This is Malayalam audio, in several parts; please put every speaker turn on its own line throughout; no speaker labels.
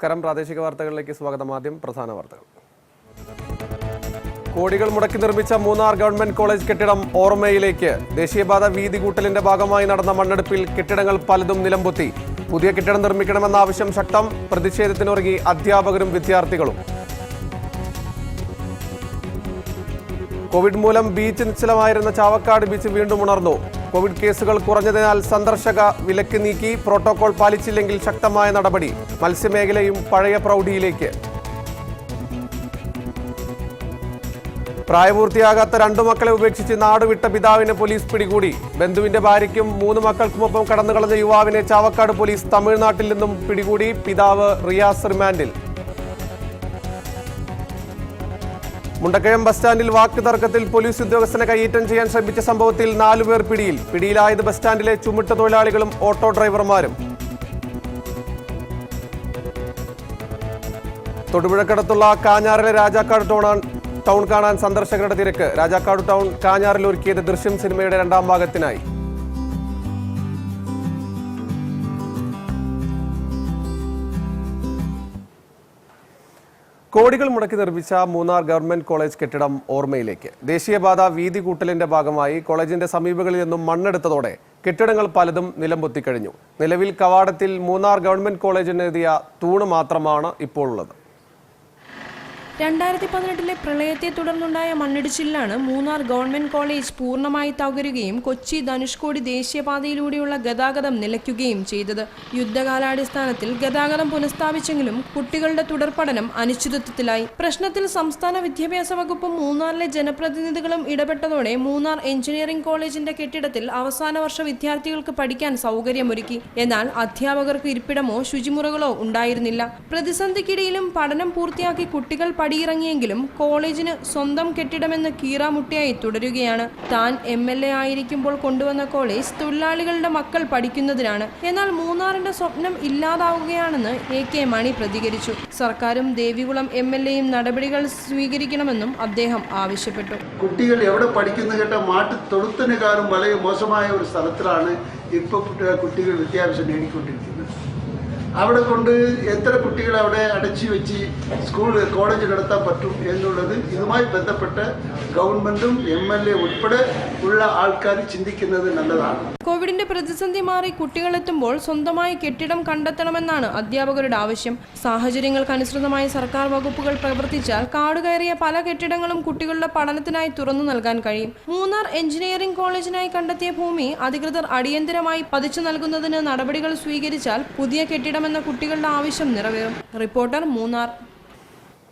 നമസ്കാരം. പ്രാദേശിക വാർത്തകളിലേക്ക് സ്വാഗതം. ആദ്യം പ്രധാന വാർത്തകൾ. കോടികൾ മുടക്കി നിർമ്മിച്ച മൂന്നാർ ഗവൺമെന്റ് കോളേജ് കെട്ടിടം ഓർമ്മയിലേക്ക്. ദേശീയപാത വീതി കൂട്ടലിന്റെ ഭാഗമായി നടന്ന മണ്ണെടുപ്പിൽ കെട്ടിടങ്ങൾ പലതും നിലംപൊത്തി. പുതിയ കെട്ടിടം നിർമ്മിക്കണമെന്ന ആവശ്യം ശക്തം. പ്രതിഷേധത്തിനൊരുങ്ങി അധ്യാപകരും വിദ്യാർത്ഥികളും. കോവിഡ് മൂലം ബീച്ച് നിശ്ചലമായിരുന്ന ചാവക്കാട് ബീച്ച് വീണ്ടും ഉണർന്നു. കോവിഡ് കേസുകൾ കുറഞ്ഞതിനാൽ സന്ദർശക വിലക്ക് നീക്കി. പ്രോട്ടോകോൾ പാലിച്ചില്ലെങ്കിൽ ശക്തമായ നടപടി. മത്സ്യമേഖലയും പഴയ പ്രൗഢിയിലേക്ക്. പ്രായപൂർത്തിയാകാത്ത 2 മക്കളെ ഉപേക്ഷിച്ച് നാടുവിട്ട പിതാവിനെ പോലീസ് പിടികൂടി. ബന്ധുവിന്റെ ഭാര്യയ്ക്കും 3 മക്കൾക്കുമൊപ്പം കടന്നുകളഞ്ഞ യുവാവിനെ ചാവക്കാട് പോലീസ് തമിഴ്നാട്ടിൽ നിന്നും പിടികൂടി. പിതാവ് റിയാസ് റിമാൻഡിൽ. മുണ്ടക്കയം ബസ് സ്റ്റാൻഡിൽ വാക്ക് തർക്കത്തിൽ പോലീസ് ഉദ്യോഗസ്ഥനെ കയ്യേറ്റം ചെയ്യാൻ ശ്രമിച്ച സംഭവത്തിൽ 4 പേർ പിടിയിൽ. പിടിയിലായത് ബസ് സ്റ്റാൻഡിലെ ചുമട്ട് തൊഴിലാളികളും ഓട്ടോ ഡ്രൈവർമാരും. തൊടുപുഴക്കടുത്തുള്ള കാഞ്ഞാറിലെ രാജാക്കാട് ടൗൺ കാണാൻ സന്ദർശകരുടെ തിരക്ക്. രാജാക്കാട് ടൗൺ കാഞ്ഞാറിൽ ഒരുക്കിയത് ദൃശ്യം സിനിമയുടെ 2ാം ഭാഗത്തിനായി. കോടികൾ മുടക്കി നിർമ്മിച്ച മൂന്നാർ ഗവൺമെന്റ് കോളേജ് കെട്ടിടം ഓർമ്മയിലേക്ക്. ദേശീയപാത വീതി കൂട്ടലിന്റെ ഭാഗമായി കോളേജിന്റെ സമീപങ്ങളിൽ നിന്നും മണ്ണെടുത്തതോടെ കെട്ടിടങ്ങൾ പലതും നിലംപൊത്തിക്കഴിഞ്ഞു. നിലവിൽ കവാടത്തിൽ മൂന്നാർ ഗവൺമെന്റ് കോളേജിനെതിയ തൂണ് മാത്രമാണ് ഇപ്പോൾ ഉള്ളത്.
2018 പ്രളയത്തെ തുടർന്നുണ്ടായ മണ്ണിടിച്ചിലാണ് മൂന്നാർ ഗവൺമെന്റ് കോളേജ് പൂർണ്ണമായി തകരുകയും കൊച്ചി ധനുഷ്കോടി ദേശീയപാതയിലൂടെയുള്ള ഗതാഗതം നിലയ്ക്കുകയും ചെയ്തത്. യുദ്ധകാലാടിസ്ഥാനത്തിൽ ഗതാഗതം പുനഃസ്ഥാപിച്ചെങ്കിലും കുട്ടികളുടെ തുടർ പഠനം അനിശ്ചിതത്വത്തിലായി. പ്രശ്നത്തിൽ സംസ്ഥാന വിദ്യാഭ്യാസ വകുപ്പും മൂന്നാറിലെ ജനപ്രതിനിധികളും ഇടപെട്ടതോടെ മൂന്നാർ എഞ്ചിനീയറിംഗ് കോളേജിന്റെ കെട്ടിടത്തിൽ അവസാന വർഷ വിദ്യാർത്ഥികൾക്ക് പഠിക്കാൻ സൗകര്യമൊരുക്കി. എന്നാൽ അധ്യാപകർക്ക് ഇരിപ്പിടമോ ശുചിമുറകളോ ഉണ്ടായിരുന്നില്ല. പ്രതിസന്ധിക്കിടയിലും പഠനം പൂർത്തിയാക്കി കുട്ടികൾ പടിയിറങ്ങിയെങ്കിലും കോളേജിന് സ്വന്തം കെട്ടിടമെന്ന് കീറാമുട്ടിയായി തുടരുകയാണ്. താൻ MLA ആയിരിക്കുമ്പോൾ കൊണ്ടുവന്ന കോളേജ് തൊഴിലാളികളുടെ മക്കൾ പഠിക്കുന്നതിനാണ്. എന്നാൽ മൂന്നാറിന്റെ സ്വപ്നം ഇല്ലാതാവുകയാണെന്ന് AK മണി പ്രതികരിച്ചു. സർക്കാരും ദേവികുളം MLAയും നടപടികൾ സ്വീകരിക്കണമെന്നും അദ്ദേഹം ആവശ്യപ്പെട്ടു.
കുട്ടികൾ എവിടെ പഠിക്കുന്നു കേട്ട മാട്ട് തൊഴുത്തിനെക്കാളും വളരെ മോശമായ ഒരു സ്ഥലത്തിലാണ് ഇപ്പോൾ കുട്ടികൾ വിദ്യാഭ്യാസം നേടിക്കൊണ്ടിരിക്കുന്നത്. അവിടെ കൊണ്ട് എത്ര കുട്ടികളെ അവിടെ അടച്ചു വെച്ച് കോളേജ് നടത്താൻ പറ്റും എന്നുള്ളത് ഇതുമായി ബന്ധപ്പെട്ട് ഗവൺമെന്റും MLA ഉൾപ്പെടെ ഉള്ള ആൾക്കാർ ചിന്തിക്കുന്നത് നല്ലതാണ്.
കോവിഡിന്റെ പ്രതിസന്ധി മാറി കുട്ടികളെത്തുമ്പോൾ സ്വന്തമായി കെട്ടിടം കണ്ടെത്തണമെന്നാണ് അധ്യാപകരുടെ ആവശ്യം. സാഹചര്യങ്ങൾക്കനുസൃതമായി സർക്കാർ വകുപ്പുകൾ പ്രവർത്തിച്ചാൽ കാടുകയറിയ പല കെട്ടിടങ്ങളും കുട്ടികളുടെ പഠനത്തിനായി തുറന്നു നൽകാൻ കഴിയും. മൂന്നാർ എഞ്ചിനീയറിംഗ് കോളേജിനായി കണ്ടെത്തിയ ഭൂമി അധികൃതർ അടിയന്തരമായി പതിച്ചു നൽകുന്നതിന് നടപടികൾ സ്വീകരിച്ചാൽ പുതിയ കെട്ടിടമെന്ന കുട്ടികളുടെ ആവശ്യം നിറവേറും. റിപ്പോർട്ടർ, മൂന്നാർ.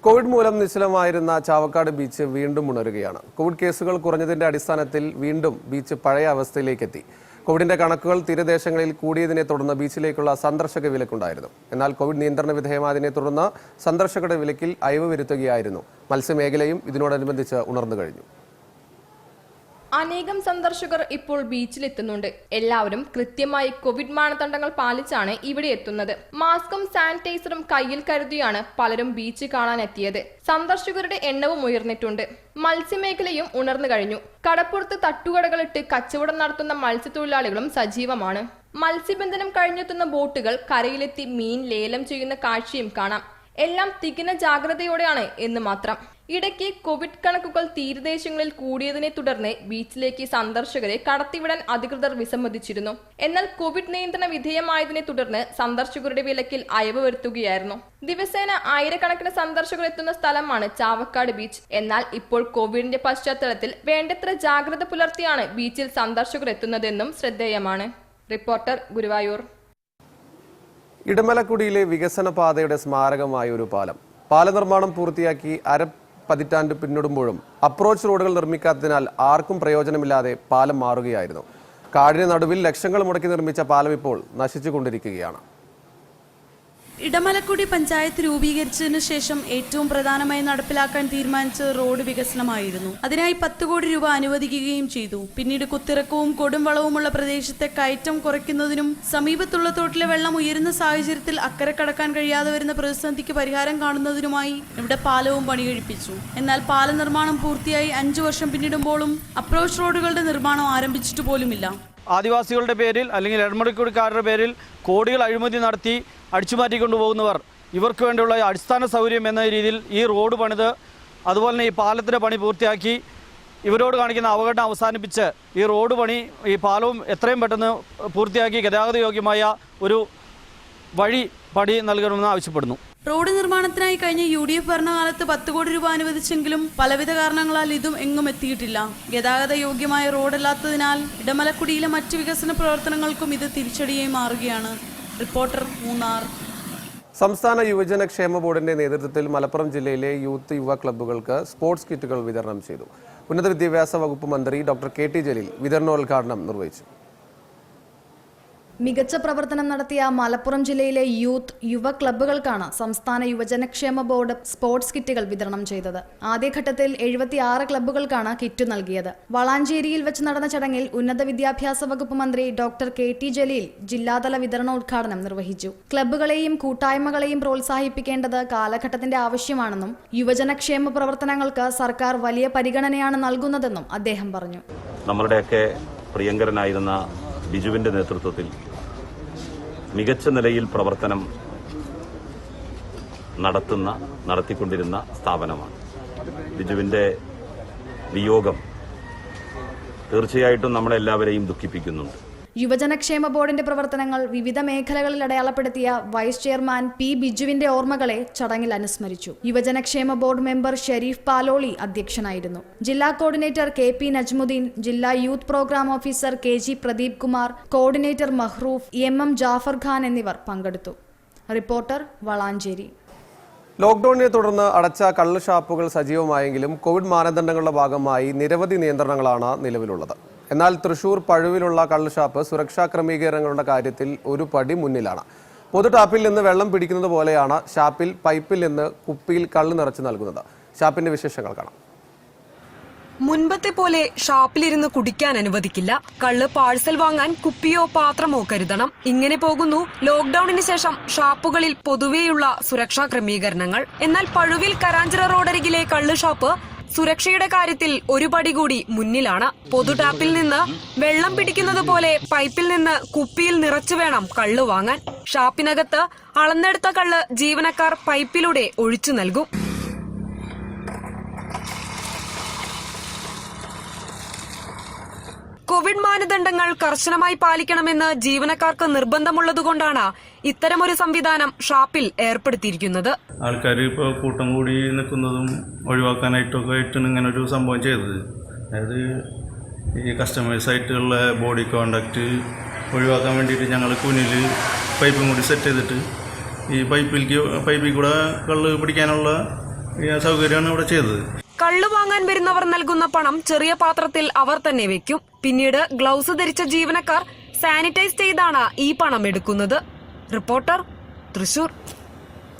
കോവിഡ് മൂലം നിശ്ചലമായിരുന്ന ചാവക്കാട് ബീച്ച് വീണ്ടും ഉണരുകയാണ്. കോവിഡ് കേസുകൾ കുറഞ്ഞതിന്റെ അടിസ്ഥാനത്തിൽ വീണ്ടും ബീച്ച് പഴയ അവസ്ഥയിലേക്കെത്തി. കോവിഡിന്റെ കണക്കുകൾ തീരദേശങ്ങളിൽ കൂടിയതിനെ തുടർന്ന് ബീച്ചിലേക്കുള്ള സന്ദർശക വിലക്കുണ്ടായിരുന്നു. എന്നാൽ കോവിഡ് നിയന്ത്രണ വിധേയമായതിനെ തുടർന്ന് സന്ദർശകരുടെ വിലക്കിൽ അയവ് വരുത്തുകയായിരുന്നു. മത്സ്യമേഖലയും ഇതിനോടനുബന്ധിച്ച് ഉണർന്നു കഴിഞ്ഞു.
അനേകം സന്ദർശകർ ഇപ്പോൾ ബീച്ചിലെത്തുന്നുണ്ട്. എല്ലാവരും കൃത്യമായി കോവിഡ് മാനദണ്ഡങ്ങൾ പാലിച്ചാണ് ഇവിടെ എത്തുന്നത്. മാസ്കും സാനിറ്റൈസറും കയ്യിൽ കരുതിയാണ് പലരും ബീച്ച് കാണാൻ എത്തിയത്. സന്ദർശകരുടെ എണ്ണവും ഉയർന്നിട്ടുണ്ട്. മത്സ്യമേഖലയും ഉണർന്നു കഴിഞ്ഞു. കടപ്പുറത്ത് തട്ടുകടകളിട്ട് കച്ചവടം നടത്തുന്ന മത്സ്യത്തൊഴിലാളികളും സജീവമാണ്. മത്സ്യബന്ധനം കഴിഞ്ഞെത്തുന്ന ബോട്ടുകൾ കരയിലെത്തി മീൻ ലേലം ചെയ്യുന്ന കാഴ്ചയും കാണാം. എല്ലാം തികഞ്ഞ ജാഗ്രതയോടെയാണ് എന്ന് മാത്രം. ഇടയ്ക്ക് കോവിഡ് കണക്കുകൾ തീരദേശങ്ങളിൽ കൂടിയതിനെ തുടർന്ന് ബീച്ചിലേക്ക് സന്ദർശകരെ കടത്തിവിടാൻ അധികൃതർ വിസമ്മതിച്ചിരുന്നു. എന്നാൽ കോവിഡ് നിയന്ത്രണ വിധേയമായതിനെ തുടർന്ന് സന്ദർശകരുടെ വിലക്കിൽ അയവ് വരുത്തുകയായിരുന്നു. ദിവസേന ആയിരക്കണക്കിന് സന്ദർശകർ എത്തുന്ന സ്ഥലമാണ് ചാവക്കാട് ബീച്ച്. എന്നാൽ ഇപ്പോൾ കോവിഡിന്റെ പശ്ചാത്തലത്തിൽ വേണ്ടത്ര ജാഗ്രത പുലർത്തിയാണ് ബീച്ചിൽ സന്ദർശകർ എത്തുന്നതെന്നും ശ്രദ്ധേയമാണ്. റിപ്പോർട്ടർ, ഗുരുവായൂർ.
ഇടമലക്കുടിയിലെ വികസന പാതയുടെ സ്മാരകമായ ഒരു പാല നിർമ്മാണം പൂർത്തിയാക്കി പതിറ്റാണ്ട് പിന്നിടുമ്പോഴും അപ്രോച്ച് റോഡുകൾ നിർമ്മിക്കാത്തതിനാൽ ആർക്കും പ്രയോജനമില്ലാതെ പാലം മാറുകയായിരുന്നു. കാടിന് നടുവിൽ ലക്ഷങ്ങൾ മുടക്കി നിർമ്മിച്ച പാലം ഇപ്പോൾ നശിച്ചുകൊണ്ടിരിക്കുകയാണ്.
ഇടമലക്കുടി പഞ്ചായത്ത് രൂപീകരിച്ചതിനു ശേഷം ഏറ്റവും പ്രധാനമായി നടപ്പിലാക്കാൻ തീരുമാനിച്ച റോഡ് വികസനമായിരുന്നു. അതിനായി 10 കോടി രൂപ അനുവദിക്കുകയും ചെയ്തു. പിന്നീട് കുത്തിറക്കവും കൊടും വളവുമുള്ള പ്രദേശത്തെ കയറ്റം കുറയ്ക്കുന്നതിനും സമീപത്തുള്ള തോട്ടിലെ വെള്ളം ഉയരുന്ന സാഹചര്യത്തിൽ അക്കരെ കടക്കാൻ കഴിയാതെ വരുന്ന പ്രതിസന്ധിക്ക് പരിഹാരം കാണുന്നതിനുമായി ഇവിടെ പാലവും പണികഴിപ്പിച്ചു. എന്നാൽ പാല നിർമ്മാണം പൂർത്തിയായി 5 വർഷം പിന്നിടുമ്പോഴും അപ്രോച്ച് റോഡുകളുടെ നിർമ്മാണം ആരംഭിച്ചിട്ട് പോലുമില്ല.
ആദിവാസികളുടെ പേരിൽ അല്ലെങ്കിൽ ഇടമലക്കുടിക്കാരുടെ പേരിൽ കോടികൾ അഴിമതി നടത്തി അടിച്ചുമാറ്റിക്കൊണ്ടുപോകുന്നവർ ഇവർക്ക് വേണ്ടിയുള്ള അടിസ്ഥാന സൗകര്യം എന്ന രീതിയിൽ ഈ റോഡ് പണിത് അതുപോലെ തന്നെ ഈ പാലത്തിൻ്റെ പണി പൂർത്തിയാക്കി ഇവരോട് കാണിക്കുന്ന അവഗണന അവസാനിപ്പിച്ച് ഈ റോഡ് പണി ഈ പാലവും എത്രയും പെട്ടെന്ന് പൂർത്തിയാക്കി ഗതാഗത യോഗ്യമായ ഒരു വഴി പണി നൽകണമെന്ന് ആവശ്യപ്പെടുന്നു.
റോഡ് നിർമ്മാണത്തിനായി കഴിഞ്ഞ UDF ഭരണകാലത്ത് 10 കോടി രൂപ അനുവദിച്ചെങ്കിലും പലവിധ കാരണങ്ങളാൽ ഇതും എങ്ങും എത്തിയിട്ടില്ല. ഗതാഗത യോഗ്യമായ റോഡല്ലാത്തതിനാൽ ഇടമലക്കുടിയിലെ മറ്റ് വികസന പ്രവർത്തനങ്ങൾക്കും ഇത് തിരിച്ചടിയായി മാറുകയാണ്. റിപ്പോർട്ടർ, മൂന്നാർ.
സംസ്ഥാന യുവജനക്ഷേമ ബോർഡിന്റെ നേതൃത്വത്തിൽ മലപ്പുറം ജില്ലയിലെ യൂത്ത് യുവ ക്ലബ്ബുകൾക്ക് സ്പോർട്സ് കിറ്റുകൾ വിതരണം ചെയ്തു. ഉന്നത വിദ്യാഭ്യാസ വകുപ്പ് മന്ത്രി ഡോക്ടർ KT ജലീൽ വിതരണോദ്ഘാടനം നിർവഹിച്ചു.
മികച്ച പ്രവർത്തനം നടത്തിയ മലപ്പുറം ജില്ലയിലെ യൂത്ത് യുവ ക്ലബ്ബുകൾക്കാണ് സംസ്ഥാന യുവജനക്ഷേമ ബോർഡ് സ്പോർട്സ് കിറ്റുകൾ വിതരണം ചെയ്തത്. ആദ്യഘട്ടത്തിൽ 76 ക്ലബ്ബുകൾക്കാണ് കിറ്റ് നൽകിയത്. വളാഞ്ചേരിയിൽ വെച്ച് നടന്ന ചടങ്ങിൽ ഉന്നത വിദ്യാഭ്യാസ വകുപ്പ് മന്ത്രി ഡോക്ടർ KT ജലീൽ ജില്ലാതല വിതരണോദ്ഘാടനം നിർവഹിച്ചു. ക്ലബ്ബുകളെയും കൂട്ടായ്മകളെയും പ്രോത്സാഹിപ്പിക്കേണ്ടത് കാലഘട്ടത്തിന്റെ ആവശ്യമാണെന്നും യുവജനക്ഷേമ പ്രവർത്തനങ്ങൾക്ക് സർക്കാർ വലിയ പരിഗണനയാണ് നൽകുന്നതെന്നും അദ്ദേഹം പറഞ്ഞു.
നമ്മളുടെയൊക്കെ പ്രിയങ്കരനായിരുന്ന ബിജുവിന്റെ നേതൃത്വത്തിൽ മികച്ച നിലയിൽ പ്രവർത്തനം നടത്തിക്കൊണ്ടിരുന്ന സ്ഥാപനമാണ്. ബിജുവിന്റെ വിയോഗം തീർച്ചയായിട്ടും നമ്മളെല്ലാവരെയും ദുഃഖിപ്പിക്കുന്നുണ്ട്.
യുവജനക്ഷേമ ബോർഡിന്റെ പ്രവർത്തനങ്ങൾ വിവിധ മേഖലകളിൽ അടയാളപ്പെടുത്തിയ വൈസ് ചെയർമാൻ P. ബിജുവിന്റെ ഓർമ്മകളെ ചടങ്ങിൽ അനുസ്മരിച്ചു. യുവജനക്ഷേമ ബോർഡ് മെമ്പർ ഷെരീഫ് പാലോളി അധ്യക്ഷനായിരുന്നു. ജില്ലാ കോർഡിനേറ്റർ KP നജ്മുദ്ദീൻ, ജില്ലാ youth programme officer KG Pradeep Kumar, coordinator Mahroof, MM Jafar Khan എന്നിവർ പങ്കെടുത്തു. റിപ്പോർട്ടർ, വളാഞ്ചേരി.
ലോക്ഡൌണിനെ തുടർന്ന് അടച്ച കള്ള് ഷാപ്പുകൾ സജീവമായെങ്കിലും കോവിഡ് മാനദണ്ഡങ്ങളുടെ ഭാഗമായി നിരവധി നിയന്ത്രണങ്ങളാണ് നിലവിലുള്ളത്. എന്നാൽ തൃശൂർ പഴുവിലുള്ള കള്ള് ഷാപ്പ് സുരക്ഷാ ക്രമീകരണങ്ങളുടെ കാര്യത്തിൽ ഒരു പടി മുന്നിലാണ്. പൊതു ടാപ്പിൽ നിന്ന് വെള്ളം പിടിക്കുന്നത് പോലെയാണ് ഷാപ്പിൽ പൈപ്പിൽ നിന്ന് കുപ്പിയിൽ കള്ള് നിറച്ച് നൽകുന്നത്. ഷാപ്പിന്റെ വിശേഷങ്ങൾ കാണാം.
മുൻപത്തെ പോലെ ഷാപ്പിലിരുന്ന് കുടിക്കാൻ അനുവദിക്കില്ല. കള്ള് പാഴ്സൽ വാങ്ങാൻ കുപ്പിയോ പാത്രമോ കരുതണം. ഇങ്ങനെ പോകുന്നു ലോക്ഡൌണിന് ശേഷം ഷാപ്പുകളിൽ പൊതുവെയുള്ള സുരക്ഷാ ക്രമീകരണങ്ങൾ. എന്നാൽ പഴുവിൽ കരാഞ്ചിറ റോഡരികിലെ കള്ള് ഷാപ്പ് സുരക്ഷയുടെ കാര്യത്തിൽ ഒരു പടി കൂടി മുന്നിലാണ്. പൊതു ടാപ്പിൽ നിന്ന് വെള്ളം പിടിക്കുന്നത് പോലെ പൈപ്പിൽ നിന്ന് കുപ്പിയിൽ നിറച്ചു വേണം കള്ള് വാങ്ങാൻ. ഷാപ്പിനകത്ത് അളന്നെടുത്ത കള്ള് ജീവനക്കാർ പൈപ്പിലൂടെ ഒഴിച്ചു നൽകും. കോവിഡ് മാനദണ്ഡങ്ങൾ കർശനമായി പാലിക്കണമെന്ന് ജീവനക്കാർക്ക് നിർബന്ധമുള്ളതുകൊണ്ടാണ് ഇത്തരമൊരു സംവിധാനം ഷാപ്പിൽ ഏർപ്പെടുത്തിയിരിക്കുന്നത്.
ആൾക്കാർ ഇപ്പോൾ കൂട്ടം കൂടി നിൽക്കുന്നതും ഒഴിവാക്കാനായിട്ടൊക്കെ ആയിട്ടാണ് ഇങ്ങനെ ഒരു സംഭവം ചെയ്തത്. അതായത് ഈ കസ്റ്റമേഴ്സായിട്ടുള്ള ബോഡി കോണ്ടാക്റ്റ് ഒഴിവാക്കാൻ വേണ്ടിയിട്ട് ഞങ്ങൾ കുനിൽ പൈപ്പും കൂടി സെറ്റ് ചെയ്തിട്ട് ഈ പൈപ്പിൽ കൂടെ കള്ള് പിടിക്കാനുള്ള സൗകര്യമാണ് ഇവിടെ ചെയ്തത്.
കള്ളു വാങ്ങാൻ വരുന്നവർ നൽകുന്ന പണം ചെറിയ പാത്രത്തിൽ അവർ തന്നെ വെക്കും. പിന്നീട് ഗ്ലൗസ് ധരിച്ച ജീവനക്കാർ സാനിറ്റൈസ് ചെയ്താണ് ഈ പണം എടുക്കുന്നത്. Reporter, Thrissur.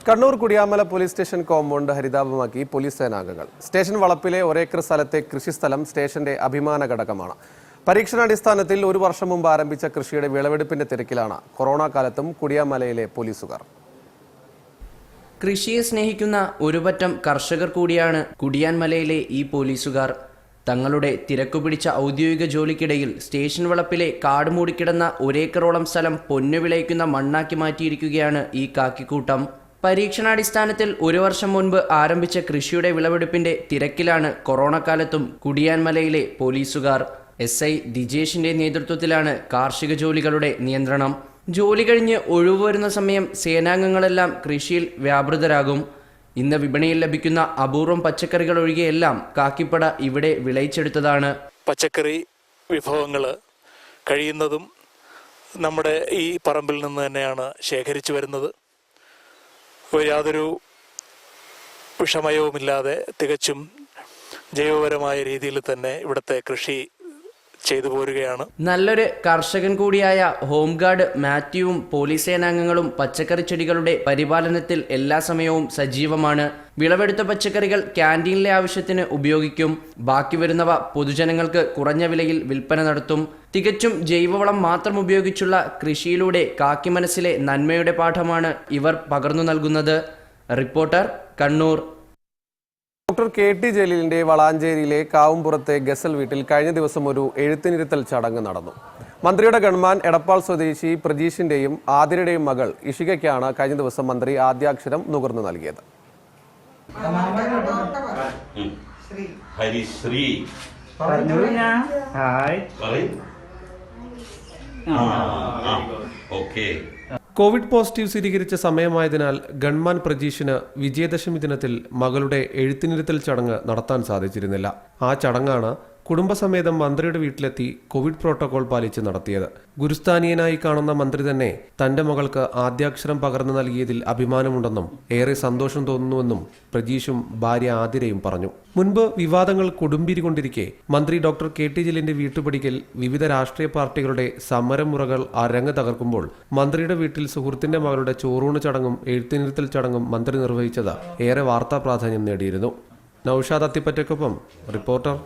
Kannur Kudiyanmala police station compound ഹരിതാപമാക്കി പോലീസ് സേനാംഗങ്ങൾ. സ്റ്റേഷൻ വളപ്പിലെ ഒരേക്കർ സ്ഥലത്തെ കൃഷിസ്ഥലം സ്റ്റേഷന്റെ അഭിമാന ഘടകമാണ്. പരീക്ഷണാടിസ്ഥാനത്തിൽ 1 വർഷം മുമ്പ് ആരംഭിച്ച കൃഷിയുടെ വിളവെടുപ്പിന്റെ തിരക്കിലാണ് കൊറോണ കാലത്തും കുടിയാമലയിലെ പോലീസുകാർ.
കൃഷിയെ സ്നേഹിക്കുന്ന ഒരുപറ്റം കർഷകർ കൂടിയാണ് കുടിയാൻമലയിലെ ഈ പോലീസുകാർ. തങ്ങളുടെ തിരക്കുപിടിച്ച ഔദ്യോഗിക ജോലിക്കിടയിൽ സ്റ്റേഷൻ വളപ്പിലെ കാട് മൂടിക്കിടന്ന 1 ഏക്കറോളം സ്ഥലം പൊന്നുവിളയിക്കുന്ന മണ്ണാക്കി മാറ്റിയിരിക്കുകയാണ് ഈ കാക്കിക്കൂട്ടം. പരീക്ഷണാടിസ്ഥാനത്തിൽ 1 വർഷം മുൻപ് ആരംഭിച്ച കൃഷിയുടെ വിളവെടുപ്പിന്റെ തിരക്കിലാണ് കൊറോണ കാലത്തും കുടിയാൻമലയിലെ പോലീസുകാർ. SI ദിജേഷിന്റെ നേതൃത്വത്തിലാണ് കാർഷിക ജോലികളുടെ നിയന്ത്രണം. ജോലി കഴിഞ്ഞ് ഒഴിവ് വരുന്ന സമയം സേനാംഗങ്ങളെല്ലാം കൃഷിയിൽ വ്യാപൃതരാകും. ഇന്ന് വിപണിയിൽ ലഭിക്കുന്ന അപൂർവം പച്ചക്കറികൾ ഒഴികെയെല്ലാം കാക്കിപ്പട ഇവിടെ വിളയിച്ചെടുത്തതാണ്.
പച്ചക്കറി വിഭവങ്ങൾ കഴിയുന്നതും നമ്മുടെ ഈ പറമ്പിൽ നിന്ന് തന്നെയാണ് ശേഖരിച്ചു വരുന്നത്. യാതൊരു വിഷമയവുമില്ലാതെ തികച്ചും ജൈവപരമായ രീതിയിൽ തന്നെ ഇവിടുത്തെ കൃഷി ചെയ്തു പോരുകയാണ്.
നല്ലൊരു കർഷകൻ കൂടിയായ ഹോംഗാർഡ് മാത്യുവും പോലീസ് സേനാംഗങ്ങളും പച്ചക്കറി ചെടികളുടെ പരിപാലനത്തിൽ എല്ലാ സമയവും സജീവമാണ്. വിളവെടുത്ത പച്ചക്കറികൾ ക്യാൻറ്റീനിലെ ആവശ്യത്തിന് ഉപയോഗിക്കും. ബാക്കി വരുന്നവ പൊതുജനങ്ങൾക്ക് കുറഞ്ഞ വിലയിൽ വിൽപ്പന നടത്തും. തികച്ചും ജൈവവളം മാത്രം ഉപയോഗിച്ചുള്ള കൃഷിയിലൂടെ കാക്കി മനസ്സിലെ നന്മയുടെ പാഠമാണ് ഇവർ പകർന്നു നൽകുന്നത്. റിപ്പോർട്ടർ, കണ്ണൂർ.
ഡോക്ടർ KT ജലീലിന്റെ വളാഞ്ചേരിയിലെ കാവുംപുറത്തെ ഗസൽ വീട്ടിൽ കഴിഞ്ഞ ദിവസം ഒരു എഴുത്തിനിരുത്തൽ ചടങ്ങ് നടന്നു. മന്ത്രിയുടെ ഗൺമാൻ എടപ്പാൾ സ്വദേശി പ്രജീഷിന്റെയും ആതിരയുടെയും മകൾ ഇഷികയ്ക്കാണ് കഴിഞ്ഞ ദിവസം മന്ത്രി ആദ്യാക്ഷരം നുകർന്നു നൽകിയത്.
ഹരിശ്രീ
കോവിഡ് പോസിറ്റീവ് സ്ഥിരീകരിച്ച സമയമായതിനാൽ ഗൺമാൻ പ്രജീഷിന് വിജയദശമി ദിനത്തിൽ മകളുടെ എഴുത്തിനിരുത്തൽ ചടങ്ങ് നടത്താൻ സാധിച്ചിരുന്നില്ല. ആ ചടങ്ങാണ് കുടുംബസമേതം മന്ത്രിയുടെ വീട്ടിലെത്തി കോവിഡ് പ്രോട്ടോകോൾ പാലിച്ച് നടത്തിയത്. ഗുരുസ്ഥാനീയനായി കാണുന്ന മന്ത്രി തന്നെ തന്റെ മകൾക്ക് ആദ്യാക്ഷരം പകർന്നു നൽകിയതിൽ അഭിമാനമുണ്ടെന്നും ഏറെ സന്തോഷം തോന്നുന്നുവെന്നും പ്രജീഷും ഭാര്യ ആതിരയും പറഞ്ഞു. മുൻപ് വിവാദങ്ങൾ കൊടുമ്പിരികൊണ്ടിരിക്കെ മന്ത്രി ഡോക്ടർ കെ ടി ജലീലിന്റെ വീട്ടുപടിക്കൽ വിവിധ രാഷ്ട്രീയ പാർട്ടികളുടെ സമരമുറകൾ അരങ്ങ് തകർക്കുമ്പോൾ മന്ത്രിയുടെ വീട്ടിൽ സുഹൃത്തിന്റെ മകളുടെ ചോറൂണ് ചടങ്ങും എഴുത്തിനിരുത്തൽ ചടങ്ങും മന്ത്രി നിർവഹിച്ചത് ഏറെ വാർത്താ പ്രാധാന്യം നേടിയിരുന്നു. നൌഷാദ് അത്തിപ്പറ്റയ്ക്കൊപ്പം റിപ്പോർട്ടർ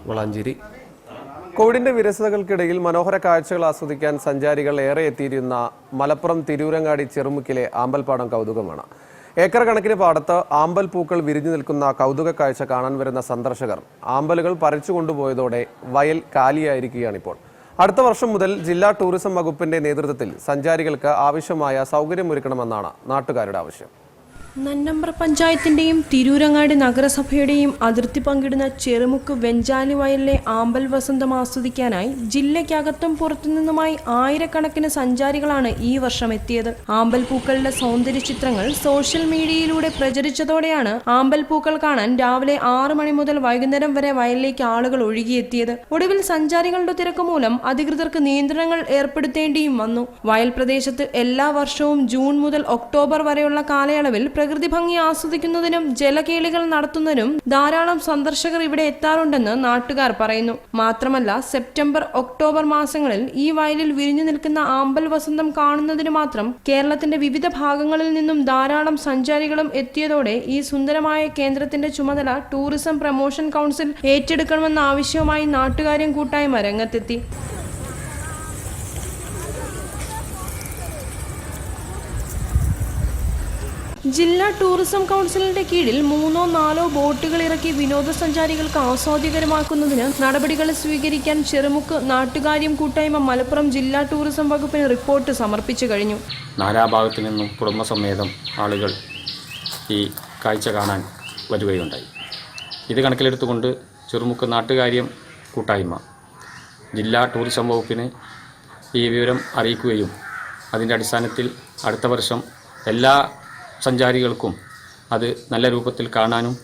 വളാഞ്ചേരി. കോവിഡിന്റെ വിരസതകൾക്കിടയിൽ മനോഹര കാഴ്ചകൾ ആസ്വദിക്കാൻ സഞ്ചാരികൾ ഏറെ എത്തിയിരുന്ന മലപ്പുറം തിരൂരങ്ങാടി ചെറുമുക്കിലെ ആമ്പൽപ്പാടം കൗതുകമാണ്. ഏക്കർ കണക്കിന് പാടത്ത് ആമ്പൽ പൂക്കൾ വിരിഞ്ഞു നിൽക്കുന്ന കൗതുക കാഴ്ച കാണാൻ വരുന്ന സന്ദർശകർ ആമ്പലുകൾ പറിച്ചു കൊണ്ടുപോയതോടെ വയൽ കാലിയായിരിക്കുകയാണിപ്പോൾ. അടുത്ത വർഷം മുതൽ ജില്ലാ ടൂറിസം വകുപ്പിന്റെ നേതൃത്വത്തിൽ സഞ്ചാരികൾക്ക് ആവശ്യമായ സൗകര്യമൊരുക്കണമെന്നാണ് നാട്ടുകാരുടെ ആവശ്യം.
നന്നമ്പ്ര പഞ്ചായത്തിന്റെയും തിരൂരങ്ങാടി നഗരസഭയുടെയും അതിർത്തി പങ്കിടുന്ന ചെറുമുക്ക് വെഞ്ചാലി വയലിലെ ആമ്പൽ വസന്തം ആസ്വദിക്കാനായി ജില്ലയ്ക്കകത്തും പുറത്തുനിന്നുമായി ആയിരക്കണക്കിന് സഞ്ചാരികളാണ് ഈ വർഷം എത്തിയത്. ആമ്പൽ പൂക്കളുടെ സൗന്ദര്യ ചിത്രങ്ങൾ സോഷ്യൽ മീഡിയയിലൂടെ പ്രചരിച്ചതോടെയാണ് ആമ്പൽ പൂക്കൾ കാണാൻ രാവിലെ 6 മണി മുതൽ വൈകുന്നേരം വരെ വയലിലേക്ക് ആളുകൾ ഒഴുകിയെത്തിയത്. ഒടുവിൽ സഞ്ചാരികളുടെ തിരക്ക് മൂലം അധികൃതർക്ക് നിയന്ത്രണങ്ങൾ ഏർപ്പെടുത്തേണ്ടിയും വന്നു. വയൽ പ്രദേശത്ത് എല്ലാ വർഷവും ജൂൺ മുതൽ ഒക്ടോബർ വരെയുള്ള കാലയളവിൽ പ്രകൃതി ഭംഗി ആസ്വദിക്കുന്നതിനും ജലകേളികൾ നടത്തുന്നതിനും ധാരാളം സന്ദർശകർ ഇവിടെ എത്താറുണ്ടെന്ന് നാട്ടുകാർ പറയുന്നു. മാത്രമല്ല, സെപ്റ്റംബർ ഒക്ടോബർ മാസങ്ങളിൽ ഈ വയലിൽ വിരിഞ്ഞു നിൽക്കുന്ന ആമ്പൽ വസന്തം കാണുന്നതിന് മാത്രം കേരളത്തിന്റെ വിവിധ ഭാഗങ്ങളിൽ നിന്നും ധാരാളം സഞ്ചാരികളും എത്തിയതോടെ ഈ സുന്ദരമായ കേന്ദ്രത്തിന്റെ ചുമതല ടൂറിസം പ്രൊമോഷൻ കൗൺസിൽ ഏറ്റെടുക്കണമെന്ന ആവശ്യവുമായി നാട്ടുകാരും കൂട്ടായ്മ രംഗത്തെത്തി. ജില്ലാ ടൂറിസം കൗൺസിലിന്റെ കീഴിൽ 3-4 ബോട്ടുകൾ ഇറക്കി വിനോദസഞ്ചാരികൾക്ക് ആസ്വാദ്യകരമാക്കുന്നതിന് നടപടികൾ സ്വീകരിക്കാൻ ചെറുമുക്ക് നാട്ടുകാര്യം കൂട്ടായ്മ മലപ്പുറം ജില്ലാ ടൂറിസം വകുപ്പിന് റിപ്പോർട്ട് സമർപ്പിച്ചു കഴിഞ്ഞു.
നാനാഭാഗത്തു നിന്നും കുടുംബസമേതം ആളുകൾ ഈ കാഴ്ച കാണാൻ വരികയുണ്ടായി. ഇത് കണക്കിലെടുത്തുകൊണ്ട് ചെറുമുക്ക് നാട്ടുകാര്യം കൂട്ടായ്മ ജില്ലാ ടൂറിസം വകുപ്പിന് ഈ വിവരം അറിയിക്കുകയും അതിൻ്റെ അടിസ്ഥാനത്തിൽ അടുത്ത വർഷം എല്ലാ സഞ്ചാരികൾക്കും അത് നല്ല രൂപത്തിൽ കാണാനും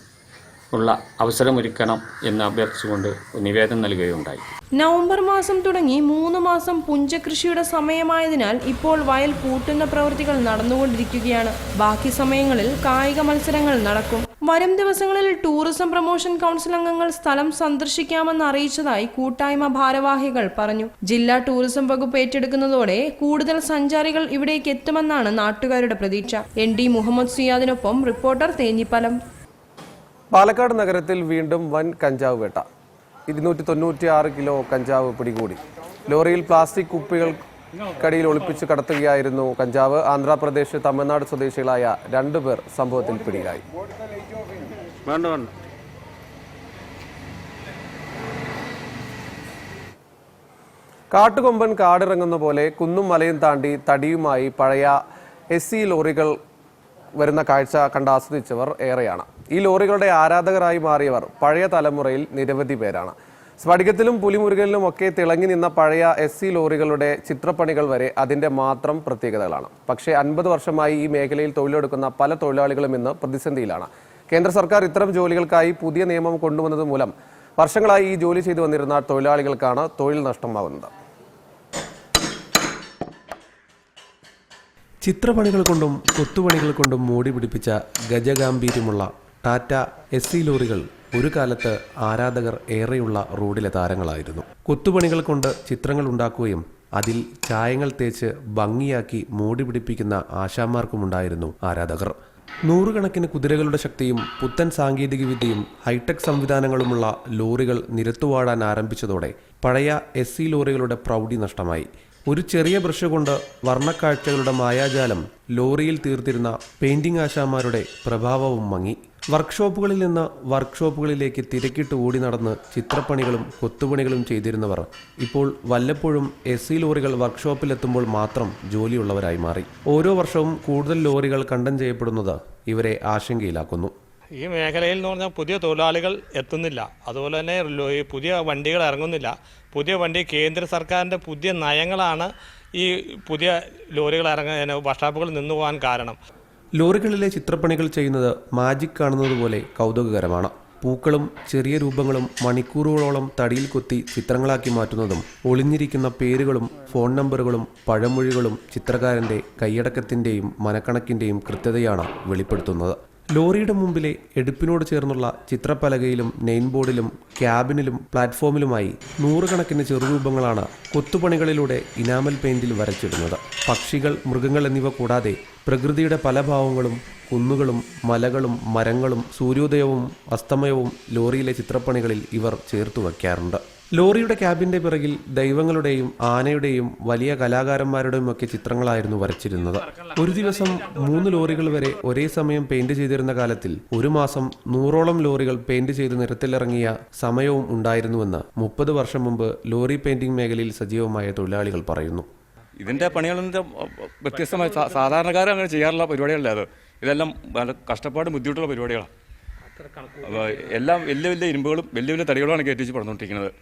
ഉള്ള അവസരമൊരുക്കണം എന്ന് അഭ്യർത്ഥിച്ചുകൊണ്ട് നിവേദനം നൽകുകയുണ്ടായി.
നവംബർ മാസം തുടങ്ങി 3 മാസം പുഞ്ചകൃഷിയുടെ സമയമായതിനാൽ ഇപ്പോൾ വയൽ പൂട്ടുന്ന പ്രവൃത്തികൾ നടന്നുകൊണ്ടിരിക്കുകയാണ്. ബാക്കി സമയങ്ങളിൽ കായിക മത്സരങ്ങൾ നടക്കും. വരും ദിവസങ്ങളിൽ ടൂറിസം പ്രൊമോഷൻ കൗൺസിൽ അംഗങ്ങൾ സ്ഥലം സന്ദർശിക്കാമെന്ന് അറിയിച്ചതായി കൂട്ടായ്മ ഭാരവാഹികൾ പറഞ്ഞു. ജില്ലാ ടൂറിസം വകുപ്പ് ഏറ്റെടുക്കുന്നതോടെ കൂടുതൽ സഞ്ചാരികൾ ഇവിടേക്ക് എത്തുമെന്നാണ് നാട്ടുകാരുടെ പ്രതീക്ഷ. ND മുഹമ്മദ് സിയാദിനൊപ്പം റിപ്പോർട്ടർ തേഞ്ഞിപ്പലം.
പാലക്കാട് നഗരത്തിൽ വീണ്ടും വൻ കഞ്ചാവ് വേട്ട. 296 കിലോ കഞ്ചാവ് പിടികൂടി. ലോറിയിൽ പ്ലാസ്റ്റിക് കുപ്പികൾക്കടിയിൽ ഒളിപ്പിച്ച് കടത്തുകയായിരുന്നു കഞ്ചാവ്. ആന്ധ്രാപ്രദേശ്, തമിഴ്നാട് സ്വദേശികളായ 2 പേർ സംഭവത്തിൽ പിടിയിലായി. കാട്ടുകൊമ്പൻ കാടിറങ്ങുന്ന പോലെ കുന്നും മലയും താണ്ടി തടിയുമായി പഴയ SC ലോറികൾ വരുന്ന കാഴ്ച കണ്ടാസ്വദിച്ചവർ ഏറെയാണ്. ഈ ലോറികളുടെ ആരാധകരായി മാറിയവർ പഴയ തലമുറയിൽ നിരവധി പേരാണ്. സ്ഫടികത്തിലും പുലിമുരുകലിലും ഒക്കെ തിളങ്ങി നിന്ന പഴയ SC ലോറികളുടെ ചിത്രപ്പണികൾ വരെ അതിൻ്റെ മാത്രം പ്രത്യേകതകളാണ്. പക്ഷേ 50 വർഷമായി ഈ മേഖലയിൽ തൊഴിലെടുക്കുന്ന പല തൊഴിലാളികളും ഇന്ന് പ്രതിസന്ധിയിലാണ്. കേന്ദ്ര സർക്കാർ ഇത്തരം ജോലികൾക്കായി പുതിയ നിയമം കൊണ്ടുവന്നത് മൂലം വർഷങ്ങളായി ഈ ജോലി ചെയ്തു വന്നിരുന്ന തൊഴിലാളികൾക്കാണ് തൊഴിൽ നഷ്ടമാകുന്നത്. ചിത്രപ്പണികൾ കൊണ്ടും കൊത്തുപണികൾ കൊണ്ടും മൂടി പിടിപ്പിച്ച ഗജഗാംഭീര്യമുള്ള ടാറ്റ SC ലോറികൾ ഒരു കാലത്ത് ആരാധകർ ഏറെയുള്ള റോഡിലെ താരങ്ങളായിരുന്നു. കൊത്തുപണികൾ കൊണ്ട് ചിത്രങ്ങൾ ഉണ്ടാക്കുകയും അതിൽ ചായങ്ങൾ തേച്ച് ഭംഗിയാക്കി മൂടി പിടിപ്പിക്കുന്ന ആശാന്മാർക്കുമുണ്ടായിരുന്നു ആരാധകർ. 100 കണക്കിന് കുതിരകളുടെ ശക്തിയും പുത്തൻ സാങ്കേതികവിദ്യയും ഹൈടെക് സംവിധാനങ്ങളുമുള്ള ലോറികൾ നിരത്തുവാടാൻ ആരംഭിച്ചതോടെ പഴയ SC ലോറികളുടെ പ്രൗഢി നഷ്ടമായി. ഒരു ചെറിയ ബ്രഷ് കൊണ്ട് വർണ്ണക്കാഴ്ചകളുടെ മായാജാലം ലോറിയിൽ തീർത്തിരുന്ന പെയിന്റിംഗ് ആശാന്മാരുടെ പ്രഭാവവും മങ്ങി. വർക്ക്ഷോപ്പുകളിൽ നിന്ന് വർക്ക്ഷോപ്പുകളിലേക്ക് തിരക്കിട്ട് ഓടി നടന്ന് ചിത്രപ്പണികളും കൊത്തുപണികളും ചെയ്തിരുന്നവർ ഇപ്പോൾ വല്ലപ്പോഴും SC ലോറികൾ വർക്ക്ഷോപ്പിലെത്തുമ്പോൾ മാത്രം ജോലിയുള്ളവരായി മാറി. ഓരോ വർഷവും കൂടുതൽ ലോറികൾ കണ്ടം ചെയ്യപ്പെടുന്നത് ഇവരെ ആശങ്കയിലാക്കുന്നു.
ഈ മേഖലയിൽ എന്ന് പറഞ്ഞാൽ പുതിയ തൊഴിലാളികൾ എത്തുന്നില്ല. അതുപോലെ തന്നെ പുതിയ വണ്ടികൾ ഇറങ്ങുന്നില്ല. പുതിയ വണ്ടി കേന്ദ്ര സർക്കാരിൻ്റെ പുതിയ നയങ്ങളാണ് ഈ പുതിയ ലോറികൾ വർക്ക്ഷോപ്പുകളിൽ നിന്നു പോകാൻ കാരണം.
ലോറികളിലെ ചിത്രപ്പണികൾ ചെയ്യുന്നത് മാജിക് കാണുന്നത് പോലെ കൗതുകകരമാണ്. പൂക്കളും ചെറിയ രൂപങ്ങളും മണിക്കൂറുകളോളം തടിയിൽ കൊത്തി ചിത്രങ്ങളാക്കി മാറ്റുന്നതും ഒളിഞ്ഞിരിക്കുന്ന പേരുകളും ഫോൺ നമ്പറുകളും പഴമൊഴികളും ചിത്രകാരൻ്റെ കൈയടക്കത്തിൻ്റെയും മനക്കണക്കിൻ്റെയും കൃത്യതയാണ് വെളിപ്പെടുത്തുന്നത്. ലോറിയുടെ മുമ്പിലെ എടുപ്പിനോട് ചേർന്നുള്ള ചിത്രപ്പലകയിലും നെയിൻ ബോർഡിലും ക്യാബിനിലും പ്ലാറ്റ്ഫോമിലുമായി നൂറുകണക്കിന് ചെറുരൂപങ്ങളാണ് കൊത്തുപണികളിലൂടെ ഇനാമൽ പെയിന്റിൽ വരച്ചിടുന്നത്. പക്ഷികൾ, മൃഗങ്ങൾ എന്നിവ കൂടാതെ പ്രകൃതിയുടെ പല ഭാവങ്ങളും കുന്നുകളും മലകളും മരങ്ങളും സൂര്യോദയവും അസ്തമയവും ലോറിയിലെ ചിത്രപ്പണികളിൽ ഇവർ ചേർത്തു വയ്ക്കാറുണ്ട്. ലോറിയുടെ ക്യാബിന്റെ പിറകിൽ ദൈവങ്ങളുടെയും ആനയുടെയും വലിയ കലാകാരന്മാരുടെയും ഒക്കെ ചിത്രങ്ങളായിരുന്നു വരച്ചിരുന്നത്. ഒരു ദിവസം 3 ലോറികൾ വരെ ഒരേ സമയം പെയിന്റ് ചെയ്തിരുന്ന കാലത്തിൽ ഒരു മാസം 100ഓളം ലോറികൾ പെയിന്റ് ചെയ്ത് നിരത്തിലിറങ്ങിയ സമയവും ഉണ്ടായിരുന്നുവെന്ന് 30 വർഷം മുമ്പ് ലോറി പെയിന്റിംഗ് മേഖലയിൽ സജീവമായ തൊഴിലാളികൾ പറയുന്നു.
ഇതിൻ്റെ പണികളെന്ന് വ്യത്യസ്തമായി സാധാരണക്കാർ അങ്ങനെ ചെയ്യാറുള്ള പരിപാടികളല്ല അത്. ഇതെല്ലാം വളരെ കഷ്ടപ്പാടും ബുദ്ധിമുട്ടുള്ള പരിപാടികളാണ്. എല്ലാം വലിയ വലിയ ഇരുമ്പുകളും വലിയ വലിയ തടികളുമാണ് കയറ്റിച്ച് പടന്നുകൊണ്ടിരിക്കുന്നത്.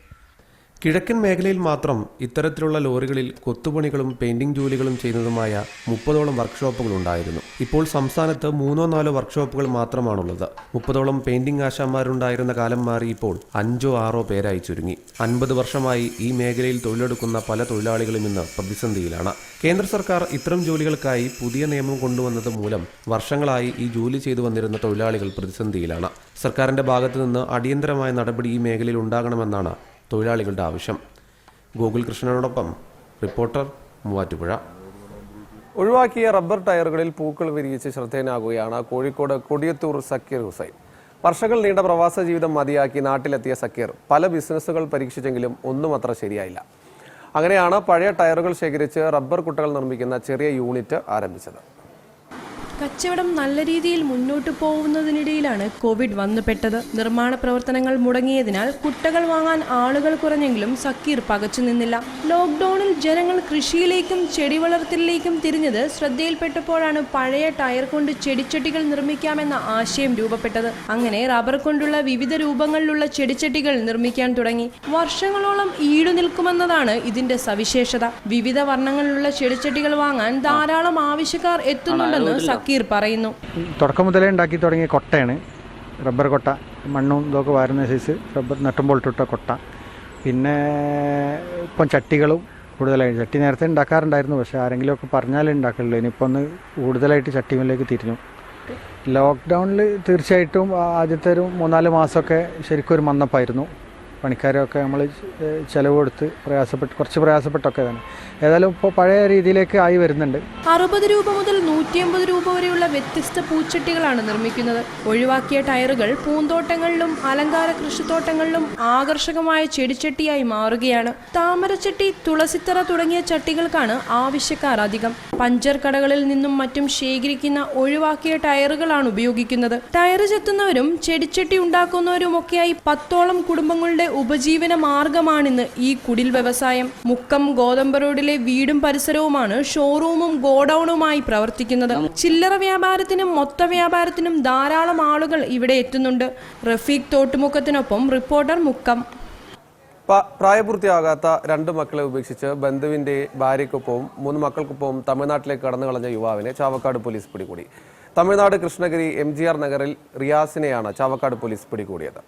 കിഴക്കൻ മേഖലയിൽ മാത്രം ഇത്തരത്തിലുള്ള ലോറികളിൽ കൊത്തുപണികളും പെയിന്റിംഗ് ജോലികളും ചെയ്യുന്നതുമായ 30ഓളം വർക്ക്ഷോപ്പുകൾ ഉണ്ടായിരുന്നു. ഇപ്പോൾ സംസ്ഥാനത്ത് 3-4 വർക്ക്ഷോപ്പുകൾ മാത്രമാണുള്ളത്. 30ഓളം പെയിന്റിംഗ് ആശാന്മാരുണ്ടായിരുന്ന കാലം മാറി ഇപ്പോൾ 5-6 പേരായി ചുരുങ്ങി. 50 വർഷമായി ഈ മേഖലയിൽ തൊഴിലെടുക്കുന്ന പല തൊഴിലാളികളും ഇന്ന് പ്രതിസന്ധിയിലാണ്. കേന്ദ്ര സർക്കാർ ഇത്തരം ജോലികൾക്കായി പുതിയ നിയമം കൊണ്ടുവന്നത് മൂലം വർഷങ്ങളായി ഈ ജോലി ചെയ്തു വന്നിരുന്ന തൊഴിലാളികൾ പ്രതിസന്ധിയിലാണ്. സർക്കാരിന്റെ ഭാഗത്തു നിന്ന് അടിയന്തരമായ നടപടി ഈ മേഖലയിൽ ഉണ്ടാകണമെന്നാണ് തൊഴിലാളികളുടെ ആവശ്യം. ഗോകുൽ കൃഷ്ണനോടൊപ്പം റിപ്പോർട്ടർ, മൂവാറ്റുപുഴ. ഒഴിവാക്കിയ റബ്ബർ ടയറുകളിൽ പൂക്കൾ വിരിയിച്ച് ശ്രദ്ധേയനാകുകയാണ് കോഴിക്കോട് കൊടിയത്തൂർ സക്കീർ ഹുസൈൻ. വർഷങ്ങൾ നീണ്ട പ്രവാസ ജീവിതം മതിയാക്കി നാട്ടിലെത്തിയ സക്കീർ പല ബിസിനസ്സുകൾ പരീക്ഷിച്ചെങ്കിലും ഒന്നും അത്ര ശരിയായില്ല. അങ്ങനെയാണ് പഴയ ടയറുകൾ ശേഖരിച്ച് റബ്ബർ കുട്ടകൾ നിർമ്മിക്കുന്ന ചെറിയ യൂണിറ്റ് ആരംഭിച്ചത്.
കച്ചവടം നല്ല രീതിയിൽ മുന്നോട്ടു പോകുന്നതിനിടയിലാണ് കോവിഡ് വന്നുപെട്ടത്. നിർമ്മാണ പ്രവർത്തനങ്ങൾ മുടങ്ങിയതിനാൽ കുട്ടകൾ വാങ്ങാൻ ആളുകൾ കുറഞ്ഞെങ്കിലും സക്കീർ പകച്ചു നിന്നില്ല. ലോക്ക്ഡൌണിൽ ജനങ്ങൾ കൃഷിയിലേക്കും ചെടി വളർത്തലിലേക്കും തിരിഞ്ഞത് ശ്രദ്ധയിൽപ്പെട്ടപ്പോഴാണ് പഴയ ടയർ കൊണ്ട് ചെടിച്ചട്ടികൾ നിർമ്മിക്കാമെന്ന ആശയം രൂപപ്പെട്ടത്. അങ്ങനെ റബ്ബർ കൊണ്ടുള്ള വിവിധ രൂപങ്ങളിലുള്ള ചെടിച്ചട്ടികൾ നിർമ്മിക്കാൻ തുടങ്ങി. വർഷങ്ങളോളം ഈടുനിൽക്കുമെന്നതാണ് ഇതിന്റെ സവിശേഷത. വിവിധ വർണ്ണങ്ങളിലുള്ള ചെടിച്ചട്ടികൾ വാങ്ങാൻ ധാരാളം ആവശ്യക്കാർ എത്തുന്നുണ്ടെന്ന് സക്കീർ പറയുന്നു.
തുടക്കം മുതലേ ഉണ്ടാക്കി തുടങ്ങിയ കൊട്ടയാണ് റബ്ബർ കൊട്ട. മണ്ണും ഇതൊക്കെ വാരുന്ന സൈസ് റബ്ബർ നട്ടുമ്പോൾ ഇട്ടിട്ട കൊട്ട. പിന്നെ ഇപ്പം ചട്ടികളും കൂടുതലായി. ചട്ടി നേരത്തെ ഉണ്ടാക്കാറുണ്ടായിരുന്നു, പക്ഷേ ആരെങ്കിലുമൊക്കെ പറഞ്ഞാലേ ഉണ്ടാക്കുള്ളൂ. ഇനിയിപ്പോൾ ഒന്ന് കൂടുതലായിട്ട് ചട്ടിമേലേക്ക് തിരിഞ്ഞു. ലോക്ക്ഡൗണിൽ തീർച്ചയായിട്ടും ആദ്യത്തെ ഒരു 3-4 മാസമൊക്കെ ശരിക്കും ഒരു മന്ദപ്പായിരുന്നു. പണിക്കാരൊക്കെ നമ്മൾ ചിലവ് കൊടുത്ത് കുറച്ച് പ്രയാസപ്പെട്ടൊക്കെ തന്നെ. ഏതായാലും ഇപ്പോൾ പഴയ രീതിയിലേക്ക് ആയി വരുന്നുണ്ട്.
60 രൂപ മുതൽ 150 രൂപ വരെയുള്ള വ്യത്യസ്ത പൂച്ചട്ടികളാണ് നിർമ്മിക്കുന്നത്. ഒഴിവാക്കിയ ടയറുകൾ പൂന്തോട്ടങ്ങളിലും അലങ്കാര കൃഷിത്തോട്ടങ്ങളിലും ആകർഷകമായ ചെടിച്ചട്ടിയായി മാറുകയാണ്. താമരച്ചട്ടി, തുളസിത്തറ തുടങ്ങിയ ചട്ടികൾക്കാണ് ആവശ്യക്കാർ അധികം. പഞ്ചർ കടകളിൽ നിന്നും മറ്റും ശേഖരിക്കുന്ന ഒഴിവാക്കിയ ടയറുകളാണ് ഉപയോഗിക്കുന്നത്. ടയർ ചെത്തുന്നവരും ചെടിച്ചട്ടി ഉണ്ടാക്കുന്നവരുമൊക്കെയായി 10ഓളം കുടുംബങ്ങളുടെ ഉപജീവന മാർഗമാണിന്ന് ഈ കുടിൽ വ്യവസായം. മുക്കം ഗോതമ്പ് റോഡിലെ വീടും പരിസരവുമാണ് ഷോറൂമും ഗോഡൌണുമായി പ്രവർത്തിക്കുന്നത്. ചില്ലറ വ്യാപാരത്തിനും മൊത്ത വ്യാപാരത്തിനും ധാരാളം ആളുകൾ ഇവിടെ എത്തുന്നുണ്ട്. റഫീഖ് തോട്ടുമുക്കത്തിനൊപ്പം റിപ്പോർട്ടർ, മുക്കം.
പ്രായപൂർത്തിയാകാത്ത 2 മക്കളെ ഉപേക്ഷിച്ച് ബന്ധുവിന്റെ ഭാര്യയ്ക്കൊപ്പവും 3 മക്കൾക്കൊപ്പവും തമിഴ്നാട്ടിലേക്ക് കടന്നു കളഞ്ഞ യുവാവിനെ ചാവക്കാട് പോലീസ് പിടികൂടി. തമിഴ്നാട് കൃഷ്ണഗിരി MGR നഗറിൽ റിയാസിനെയാണ് ചാവക്കാട് പോലീസ് പിടികൂടിയത്.